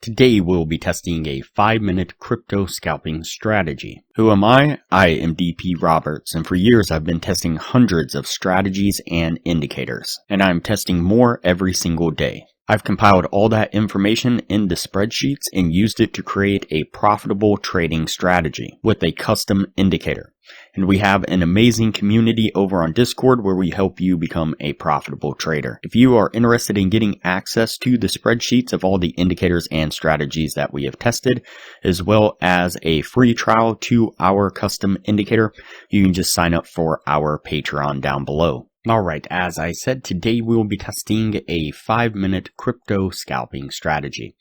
Today we'll be testing a 5-minute crypto scalping strategy. Who am I? I am DP Roberts, and for years I've been testing hundreds of strategies and indicators, and I'm testing more every single day. I've compiled all that information into spreadsheets and used it to create a profitable trading strategy with a custom indicator. And we have an amazing community over on Discord where we help you become a profitable trader. If you are interested in getting access to the spreadsheets of all the indicators and strategies that we have tested, as well as a free trial to our custom indicator, you can just sign up for our Patreon down below. Alright, as I said, today we will be testing a 5-minute crypto scalping strategy.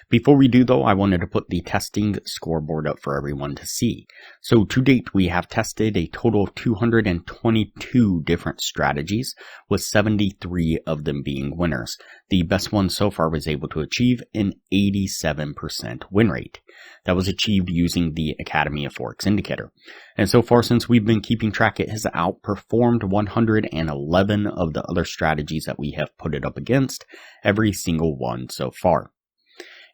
Before we do though, I wanted to put the testing scoreboard up for everyone to see. So to date, we have tested a total of 222 different strategies, with 73 of them being winners. The best one so far was able to achieve an 87% win rate. That was achieved using the Academy of Forex indicator. And so far, since we've been keeping track, it has outperformed 111 of the other strategies that we have put it up against, every single one so far.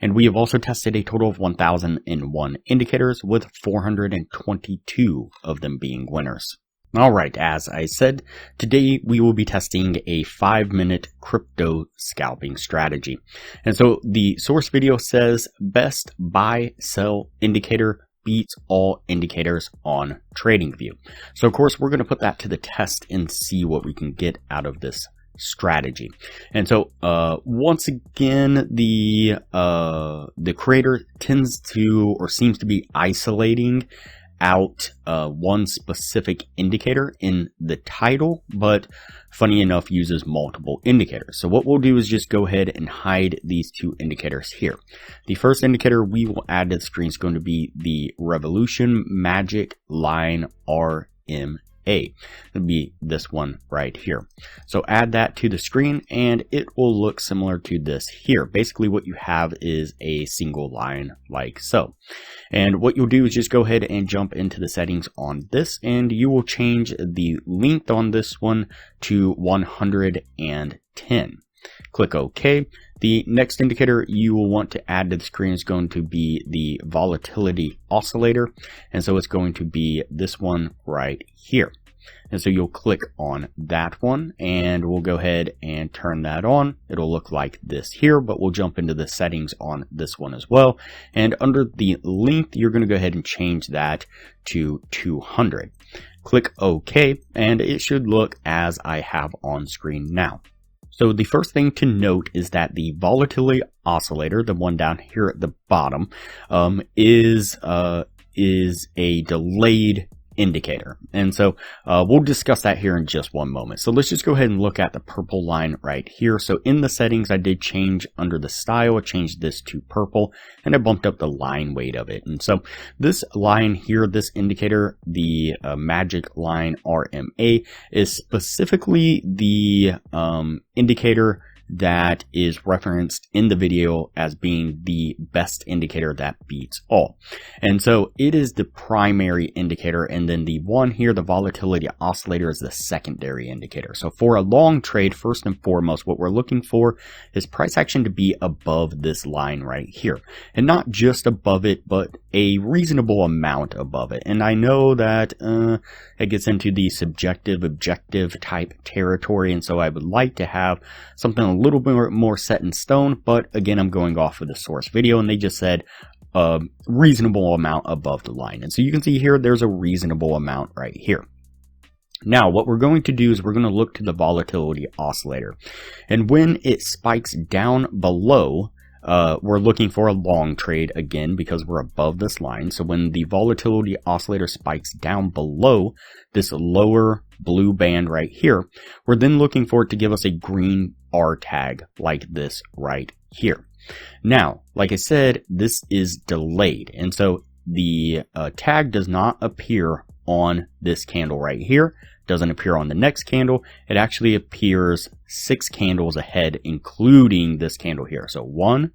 And we have also tested a total of 1,001 indicators, with 422 of them being winners. Alright, as I said, today we will be testing a 5-minute crypto scalping strategy. And so the source video says best buy sell indicator beats all indicators on Tradingview. So of course we're going to put that to the test and see what we can get out of this strategy. And so once again, the creator tends to, or seems to be, isolating out one specific indicator in the title, but funny enough uses multiple indicators. So what we'll do is just go ahead and hide these two indicators here. The first indicator we will add to the screen is going to be the Revolution Magic Line RMA. It'll be this one right here. So add that to the screen and it will look similar to this here. Basically what you have is a single line like so. And what you'll do is just go ahead and jump into the settings on this, and you will change the length on this one to 110. Click OK. The next indicator you will want to add to the screen is going to be the volatility oscillator. And so it's going to be this one right here. And so you'll click on that one and we'll go ahead and turn that on. It'll look like this here, but we'll jump into the settings on this one as well. And under the length, you're going to go ahead and change that to 200. Click OK, and it should look as I have on screen now. So the first thing to note is that the volatility oscillator, the one down here at the bottom, is a delayed indicator. And so we'll discuss that here in just one moment. So let's just go ahead and look at the purple line right here. So in the settings, I did change under the style, I changed this to purple, and I bumped up the line weight of it. And so this line here, this indicator, the Magic Line RMA, is specifically the indicator that is referenced in the video as being the best indicator that beats all. And so it is the primary indicator, and then the one here, the volatility oscillator, is the secondary indicator. So for a long trade, first and foremost, what we're looking for is price action to be above this line right here. And not just above it, but a reasonable amount above it. And I know that it gets into the subjective, objective type territory, and so I would like to have something a little bit more set in stone, but again, I'm going off of the source video, and they just said a reasonable amount above the line. And so you can see here, there's a reasonable amount right here. Now, what we're going to do is we're going to look to the volatility oscillator. And when it spikes down below, we're looking for a long trade again because we're above this line. So when the volatility oscillator spikes down below this lower blue band right here, we're then looking for it to give us a green R tag like this right here. Now, like I said, this is delayed. And so the tag does not appear on this candle right here, doesn't appear on the next candle. It actually appears 6 candles ahead, including this candle here. So 1,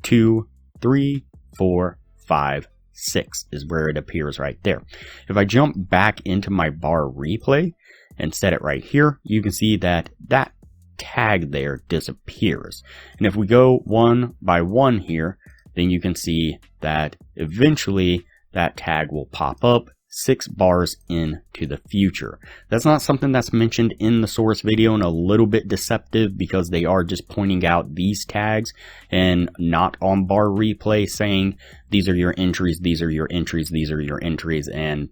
2, 3, 4, 5, 6 is where it appears right there. If I jump back into my bar replay and set it right here, you can see that that tag there disappears. And if we go one by one here, then you can see that eventually that tag will pop up 6 bars into the future. That's not something that's mentioned in the source video, and a little bit deceptive because they are just pointing out these tags and not on bar replay saying these are your entries, these are your entries, these are your entries, and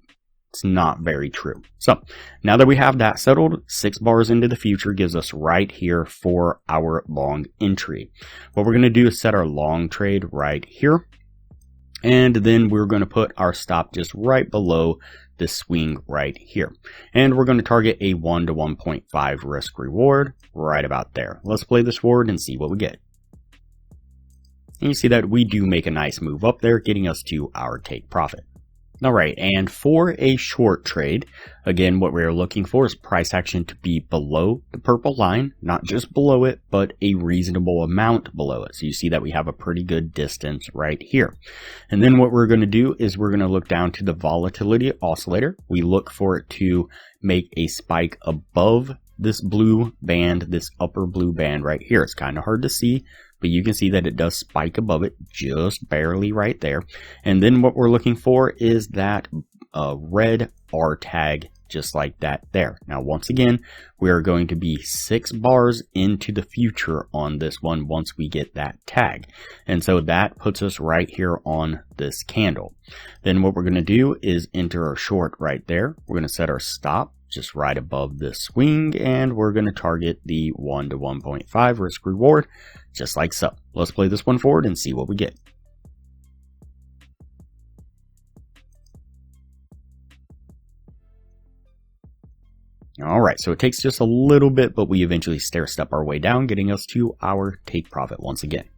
it's not very true. So now that we have that settled, 6 bars into the future gives us right here for our long entry. What we're going to do is set our long trade right here. And then we're going to put our stop just right below this swing right here. And we're going to target a 1 to 1.5 risk reward right about there. Let's play this forward and see what we get. And you see that we do make a nice move up there, getting us to our take profit. Alright, and for a short trade, again, what we're looking for is price action to be below the purple line, not just below it, but a reasonable amount below it. So you see that we have a pretty good distance right here. And then what we're going to do is we're going to look down to the volatility oscillator. We look for it to make a spike above this blue band, this upper blue band right here. It's kind of hard to see, but you can see that it does spike above it just barely right there. And then what we're looking for is that red R tag just like that there. Now once again, we are going to be 6 bars into the future on this one once we get that tag. And so that puts us right here on this candle. Then what we're going to do is enter our short right there. We're going to set our stop just right above this swing, and we're going to target the 1 to 1.5 risk reward just like so. Let's play this one forward and see what we get. Alright, so it takes just a little bit, but we eventually stair step our way down, getting us to our take profit once again.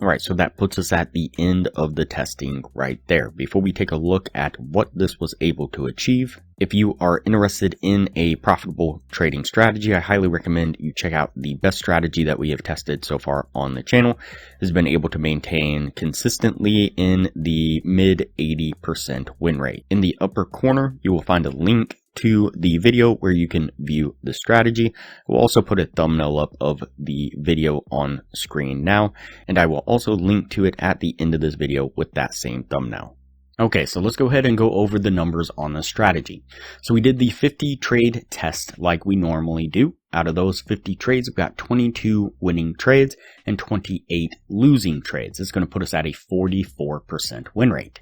Alright, so that puts us at the end of the testing right there. Before we take a look at what this was able to achieve, if you are interested in a profitable trading strategy, I highly recommend you check out the best strategy that we have tested so far on the channel. It has been able to maintain consistently in the mid 80% win rate. In the upper corner, you will find a link to the video where you can view the strategy. We'll also put a thumbnail up of the video on screen now, and I will also link to it at the end of this video with that same thumbnail. Okay, so let's go ahead and go over the numbers on the strategy. So we did the 50 trade test like we normally do. Out of those 50 trades, we've got 22 winning trades and 28 losing trades. It's going to put us at a 44% win rate.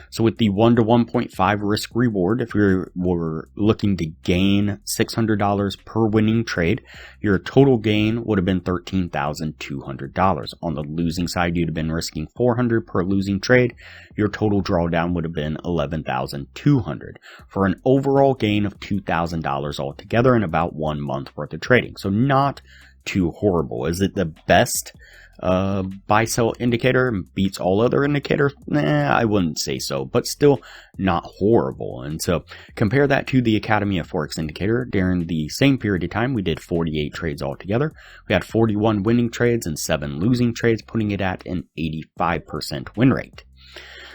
So with the 1 to 1.5 risk reward, if we were looking to gain $600 per winning trade, your total gain would have been $13,200. On the losing side, you'd have been risking $400 per losing trade. Your total drawdown would have been $11,200 for an overall gain of $2,000 altogether in about 1 month worth of trading. So not too horrible. Is it the best buy-sell indicator and beats all other indicators? Nah, I wouldn't say so, but still not horrible. And so compare that to the Academy of Forex indicator. During the same period of time, we did 48 trades altogether. We had 41 winning trades and 7 losing trades, putting it at an 85% win rate.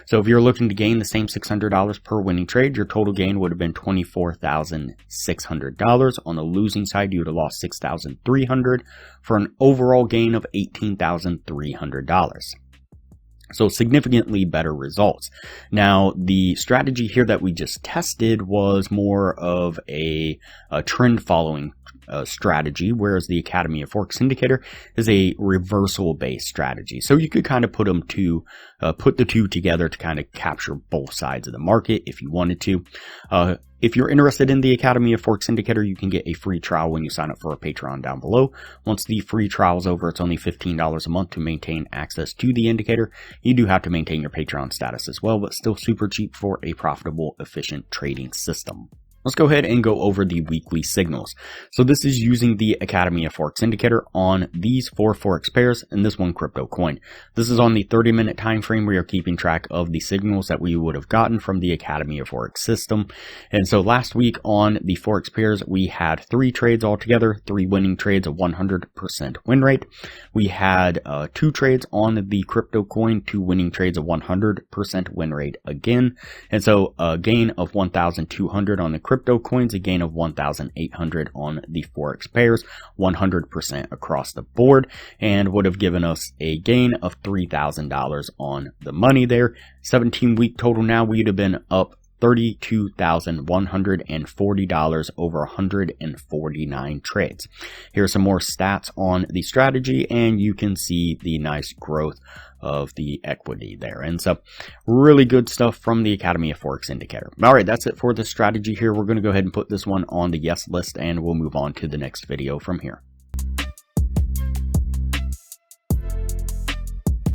So if you're looking to gain the same $600 per winning trade, your total gain would have been $24,600. On the losing side, you would have lost $6,300 for an overall gain of $18,300. So significantly better results. Now, the strategy here that we just tested was more of a trend following strategy, whereas the Academy of Forex indicator is a reversal based strategy. So you could kind of put the two together to kind of capture both sides of the market if you wanted to. If you're interested in the Academy of Forex indicator, you can get a free trial when you sign up for our Patreon down below. Once the free trial is over, it's only $15 a month to maintain access to the indicator. You do have to maintain your Patreon status as well, but still super cheap for a profitable, efficient trading system. Let's go ahead and go over the weekly signals. So this is using the Academy of Forex indicator on these 4 Forex pairs and this one crypto coin. This is on the 30-minute time frame where you're keeping track of the signals that we would have gotten from the Academy of Forex system. And so last week on the Forex pairs, we had 3 trades altogether, 3 winning trades, a 100% win rate. We had 2 trades on the crypto coin, 2 winning trades, a 100% win rate again. And so a gain of $1,200 on the crypto coins, a gain of 1,800 on the Forex pairs, 100% across the board, and would have given us a gain of $3,000 on the money there. 17-week total now, we'd have been up $32,140 over 149 trades. Here's some more stats on the strategy, and you can see the nice growth of the equity there. And so really good stuff from the Academy of Forex Indicator. All right, that's it for the strategy here. We're going to go ahead and put this one on the yes list, and we'll move on to the next video from here.